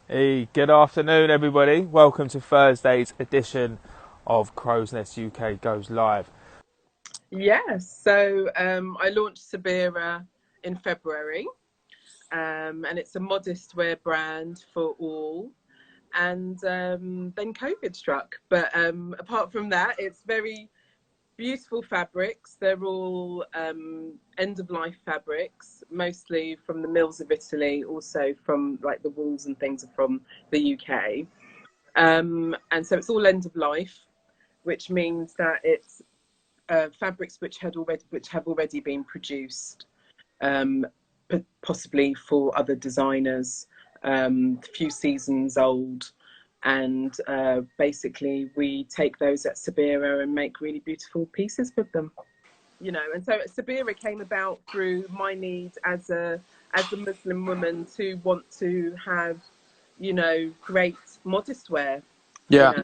Hey, good afternoon, everybody. Welcome to Thursday's edition of Crow's Nest UK Goes Live. Yes, so I launched Sabira in February, and it's a modest wear brand for all. And then COVID struck. But apart from that, it's very beautiful fabrics. They're all end of life fabrics, mostly from the mills of Italy, also from like the wools and things are from the UK. And so it's all end of life, which means that it's fabrics which have already been produced, um, possibly for other designers, a few seasons old, and basically we take those at Sabira and make really beautiful pieces with them. And so Sabira came about through my need as a Muslim woman to want to have, great modest wear. you Yeah.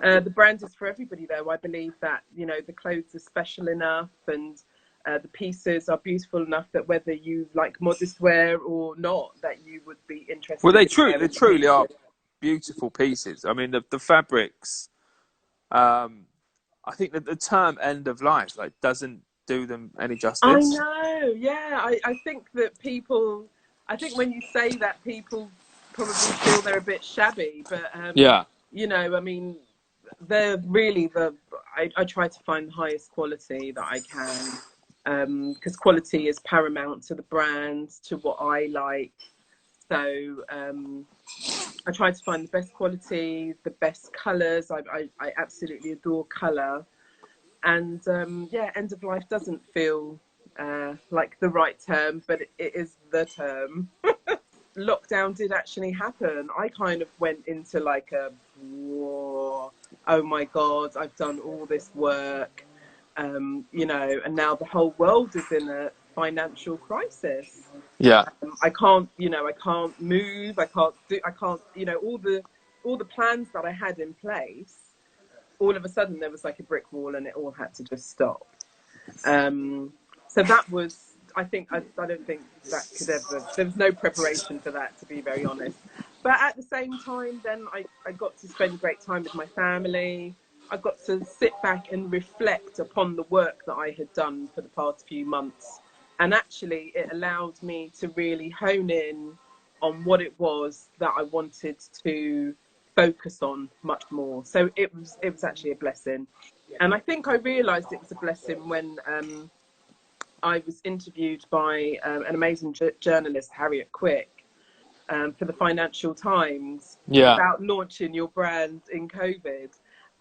know the brand is for everybody, though. I believe that the clothes are special enough, and the pieces are beautiful enough that whether you like modest wear or not, that you would be Well, interested in they wearing the truly are pieces. beautiful pieces. I mean, the fabrics. Um, I think that the term "end of life" like doesn't do them any I justice. know, yeah. I think that people, I think when you say that, people probably feel they're a bit shabby, but Yeah. I mean, they're really I try to find the highest quality that I can, because quality is paramount to the brand, to what I like. So I try to find the best quality, the best colors. I absolutely adore color. And yeah, end of life doesn't feel like the right term, but it is the term. Lockdown did actually happen. I kind of went into like a, whoa, oh my God, I've done all this work, and now the whole world is in a financial crisis. Yeah. I can't move. I can't, all the plans that I had in place. All of a sudden, there was like a brick wall, and it all had to just stop. Um, so that was, I don't think that could ever, there was no preparation for that, to be very honest. But at the same time, then I got to spend great time with my family. I got to sit back and reflect upon the work that I had done for the past few months. And actually, it allowed me to really hone in on what it was that I wanted to focus on much more. So it was actually a blessing. And I think I realised it was a blessing when I was interviewed by an amazing journalist, Harriet Quick, for the Financial Times Yeah. about launching your brand in COVID.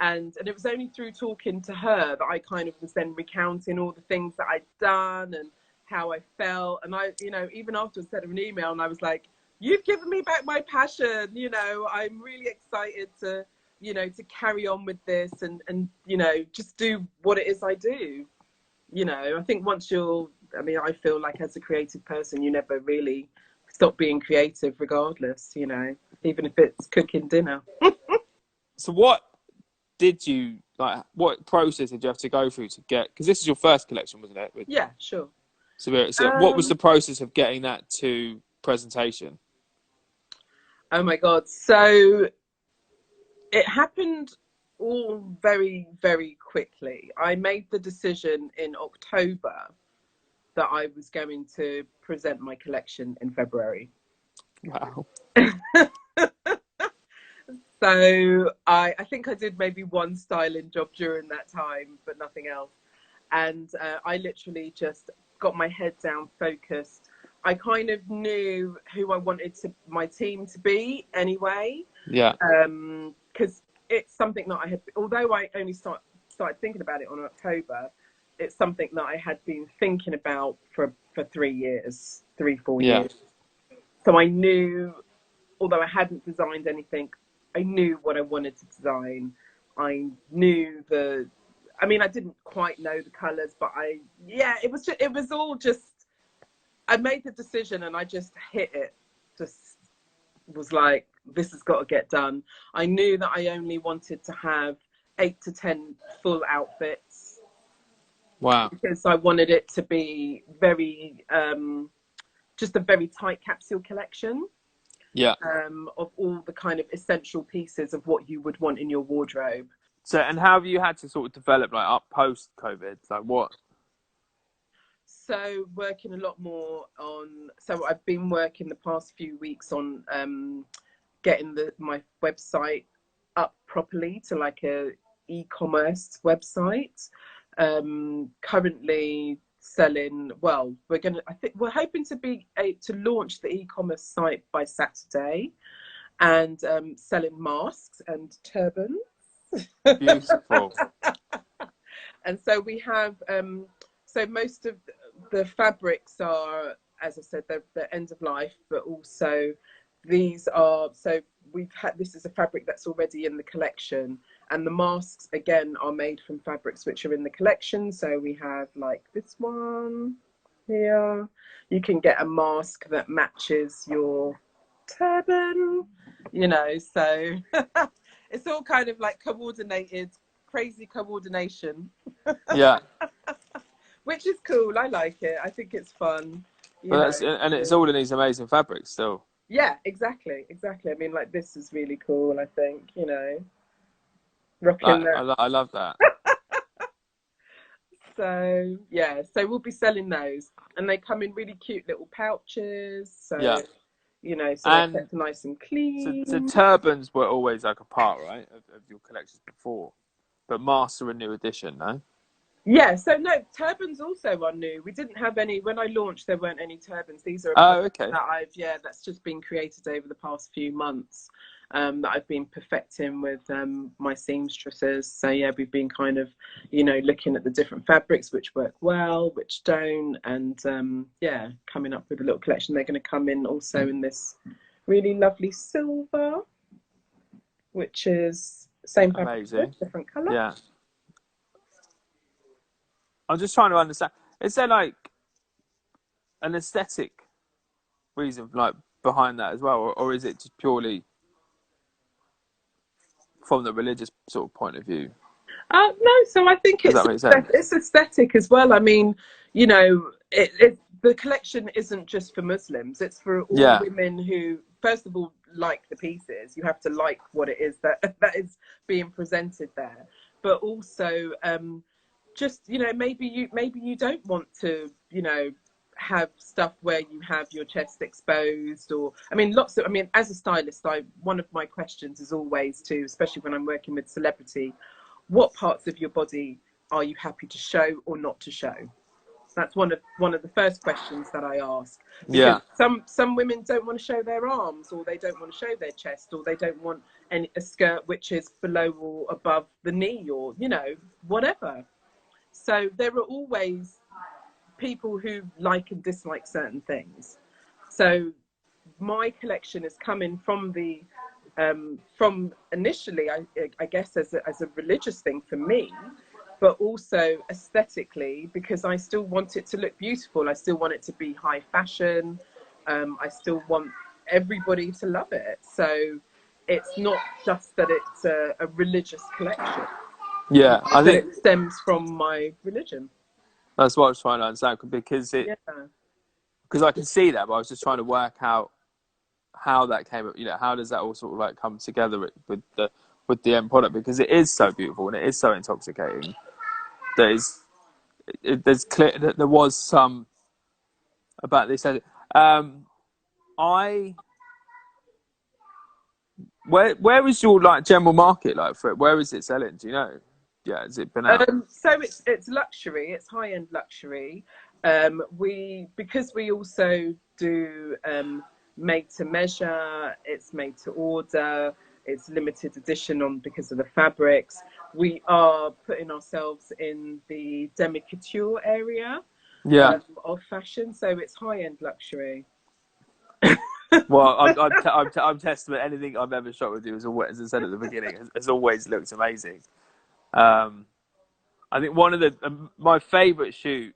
And it was only through talking to her that I kind of was then recounting all the things that I'd done and how I felt. And even afterwards, sent her an email, and I was like, "You've given me back my passion. I'm really excited to carry on with this, and just do what it is I do." I think I feel like as a creative person, you never really stop being creative regardless, even if it's cooking dinner. So, what did you like? What process did you have to go through to get? Because this is your first collection, wasn't it? With Yeah, sure. Severe. So, what was the Um, process of getting that to presentation? oh my God. So it happened all very, very quickly. I made the decision in October that I was going to present my collection in February. Wow. So I think I did maybe one styling job during that time, but nothing else. And I literally just got my head down, focused. I kind of knew who I wanted my team to be anyway, Yeah. because it's something that I had. Although I only started thinking about it on October, it's something that I had been thinking about for 3 years, 4 Yeah. years. So I knew, although I hadn't designed anything, I knew what I wanted to design. I knew I didn't quite know the colors, but yeah, it was all just, I made the decision and I just hit it. Just was like, this has got to get done. I knew that I only wanted to have 8 to 10 full outfits Wow. because I wanted it to be very, just a very tight capsule collection. Yeah. of all the kind of essential pieces of what you would want in your wardrobe. So, and how have you had to sort of develop like up post COVID? Like what? So working a lot more on. So I've been working the past few weeks on getting my website up properly to like a e-commerce website. Currently selling. Well, I think we're hoping to launch the e-commerce site by Saturday, and selling masks and turbans. Beautiful. And so we have. So most of the fabrics are, as I said, they're end of life, but also these are, so this is a fabric that's already in the collection, and the masks again are made from fabrics which are in the collection. So we have like this one here. You can get a mask that matches your turban, so it's all kind of like coordinated, crazy coordination. Yeah. Which is cool. I like it. I think it's fun. But it's all in these amazing fabrics still. Yeah, exactly. I mean, like, this is really cool, I think, rocking that. I love that. So, yeah, so we'll be selling those. And they come in really cute little pouches. So, Yeah. So they're kept nice and clean. So turbans were always like a part, right, of your collections before. But masks are a new addition, no? Yeah, so no, turbans also are new. We didn't have any when I launched. There weren't any turbans. These are okay. that's just been created over the past few months, that I've been perfecting with my seamstresses. So yeah, we've been kind of looking at the different fabrics which work well, which don't, and coming up with a little collection. They're going to come in also in this really lovely silver, which is same fabric, different colour. Yeah. I'm just trying to understand. Is there like an aesthetic reason like behind that as well, or is it just purely from the religious sort of point of view? No, so I think it's aesthetic as well. I mean, the collection isn't just for Muslims; it's for all women who, first of all, like the pieces. You have to like what it is that is being presented there, but also. Just maybe you don't want to have stuff where you have your chest exposed, or as a stylist, one of my questions is always especially when I'm working with celebrity, what parts of your body are you happy to show or not to show? That's one of the first questions that I ask, because some women don't want to show their arms, or they don't want to show their chest, or they don't want a skirt which is below or above the knee, or whatever. So there are always people who like and dislike certain things. So my collection is coming from from initially, I guess, as a religious thing for me, but also aesthetically, because I still want it to look beautiful. I still want it to be high fashion. I still want everybody to love it. So it's not just that it's a religious collection. Yeah, I think it stems from my religion. That's what I was trying to understand, because I can see that, but I was just trying to work out how that came up. How does that all sort of like come together with the end product? Because it is so beautiful and it is so intoxicating. There's clear that there was some about this. Where is your like general market like for it? Where is it selling? Do you know? Yeah, has it been out? So it's luxury. It's high end luxury. Because we also do made to measure. It's made to order. It's limited edition because of the fabrics. We are putting ourselves in the demi couture area of fashion. So it's high end luxury. Well, I'm testament. Anything I've ever shot with you, as I said at the beginning, has always looked amazing. I think one of my favourite shoot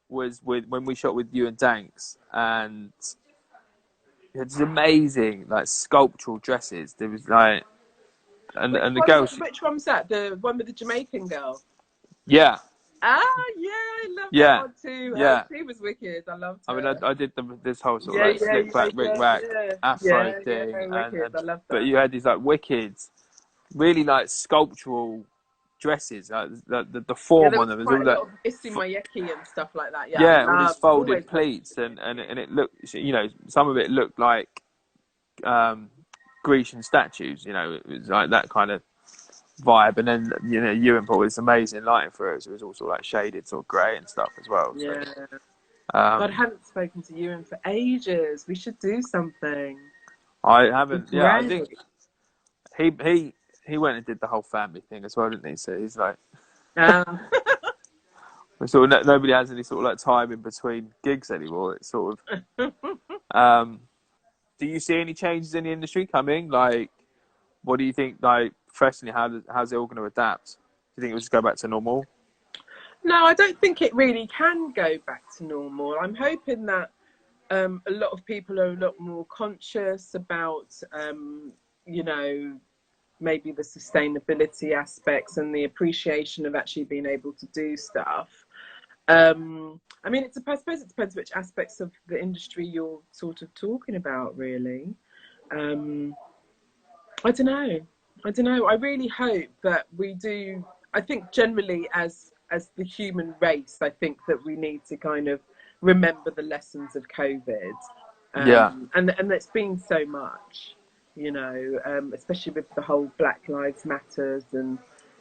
was when we shot with you and Danks, and it's amazing, like sculptural dresses. There was like, and the girl. Which one was that? The one with the Jamaican girl? Yeah. Ah, yeah, I love that Yeah, one too. yeah. She was wicked. I loved I mean, her. I did this whole sort of Yeah, like yeah, slick yeah, back, Rick yeah, Rack, yeah, afro yeah, thing, yeah. Wicked. I love but that. you had these like wicked, really like sculptural dresses. Like the Yeah, form there on was them was quite all a that. lot of Mayeki and stuff like that. Yeah, I Yeah, all these love. folded Always loved pleats, and Mayeki. it looked, you know, some of it looked like Grecian statues. You know, it was like that kind of vibe. And then, you know, Ewan put this amazing lighting for it, so it was also like shaded sort of grey and stuff as well. So Yeah. God, I um, hadn't spoken to you in for ages. We should do something. I It'd haven't. be Yeah, I great. think he went and did the whole family thing as well, didn't he? So he's like, Um, sort of nobody has any sort of like time in between gigs anymore. It's sort of. Um, do you see any changes in the industry coming? Like, what do you think? Like, professionally, how's it all going to adapt? Do you think it will just go back to normal? no, I don't think it really can go back to normal. I'm hoping that a lot of people are a lot more conscious about, you know, maybe the sustainability aspects and the appreciation of actually being able to do stuff. I mean, I suppose it depends which aspects of the industry you're sort of talking about, really. Um, I don't know. I don't know. I really hope that we do. I think generally, as the human race, I think that we need to kind of remember the lessons of COVID, Yeah. and it's been so much, you know, especially with the whole Black Lives Matters and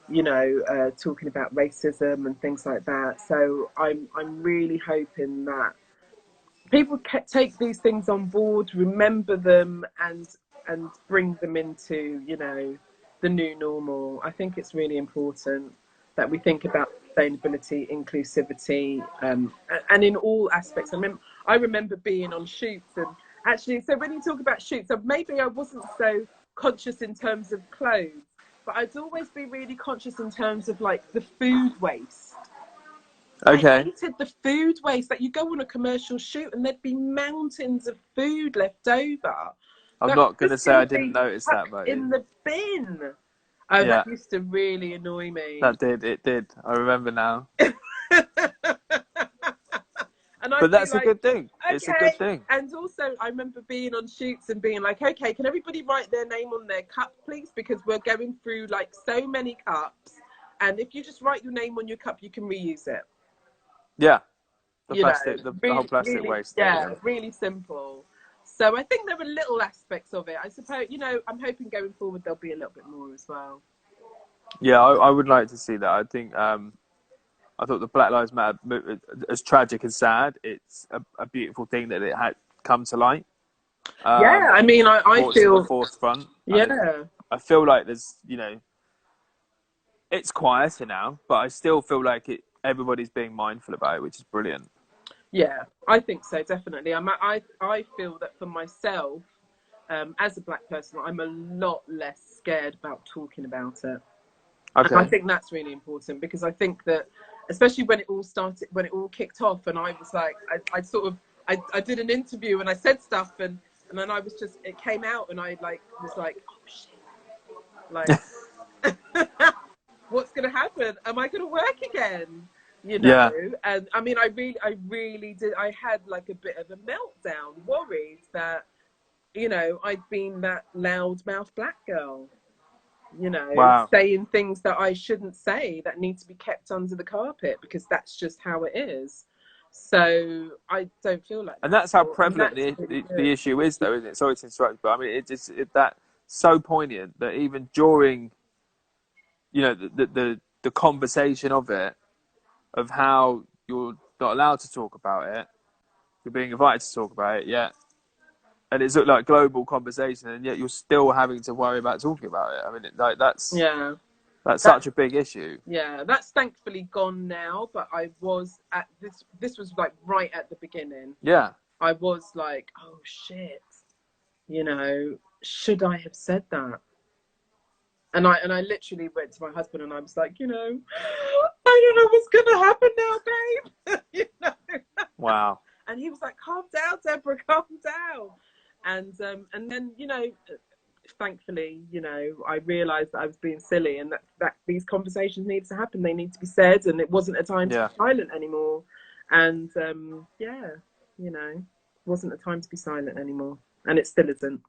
you know talking about racism and things like that. So I'm really hoping that people take these things on board, remember them, and bring them into you know the new normal. I think it's really important that we think about sustainability, inclusivity, and in all aspects. I remember being on shoots, and actually, so when you talk about shoots, so maybe I wasn't so conscious in terms of clothes, but I'd always be really conscious in terms of like the food waste. I Okay. hated the food waste. Like you go on a commercial shoot and there'd be mountains of food left over I'm that was not gonna just say going I to didn't be notice that, chucked but in the bin. Oh, yeah, that used to really annoy me. that did. It did. I remember now. And I'd But be that's a like, good thing. It's a good okay. thing. And also, I remember being on shoots and being like, okay, can everybody write their name on their cup, please? Because we're going through like so many cups. And if you just write your name on your cup, you can reuse it. Yeah. The You know, plastic, the whole really, plastic really, waste thing. yeah, really simple. So I think there are little aspects of it. I suppose, you know, I'm hoping going forward there'll be a little bit more as well. Yeah, I would like to see that. I think I thought the Black Lives Matter, as tragic and sad, it's a beautiful thing that it had come to light. Yeah, I mean, I Brought to the feel, forefront. yeah, I feel like there's, you know, it's quieter now, but I still feel like everybody's being mindful about it, which is brilliant. yeah, I think so, definitely. I feel that for myself, as a black person, I'm a lot less scared about talking about it. And I Okay. think that's really important because I think that, especially when it all started, when it all kicked off, and I was like, I sort of, I did an interview and I said stuff, and then I was just, it came out, and I like was like, oh shit, like, what's gonna happen? Am I gonna work again? You know? Yeah. And I mean, I really did. I had like a bit of a meltdown, worried that, you know, I'd been that loudmouth black girl, you know, Wow. saying things that I shouldn't say that need to be kept under the carpet because that's just how it is. So I don't feel like that And that's how anymore. And prevalent that's really the good. issue is, though, isn't it? Sorry to interrupt, but I mean, that's so poignant that even during, you know, the conversation of it, of how you're not allowed to talk about it, you're being invited to talk about it, yeah, and it's like global conversation, and yet you're still having to worry about talking about it. I mean, like Yeah. that's That, such a big issue. yeah, that's thankfully gone now, but I was at this was like right at the beginning. Yeah. I was like, oh shit, you know, should I have said that? And I literally went to my husband and I was like, you know, I don't know what's gonna happen now, babe. You know. Wow. And he was like, calm down, Deborah, calm down. And then, you know, thankfully, you know, I realised that I was being silly, and that these conversations need to happen. They need to be said, and it wasn't a time to be silent anymore. And yeah, you know, it wasn't a time to be silent anymore, and it still isn't.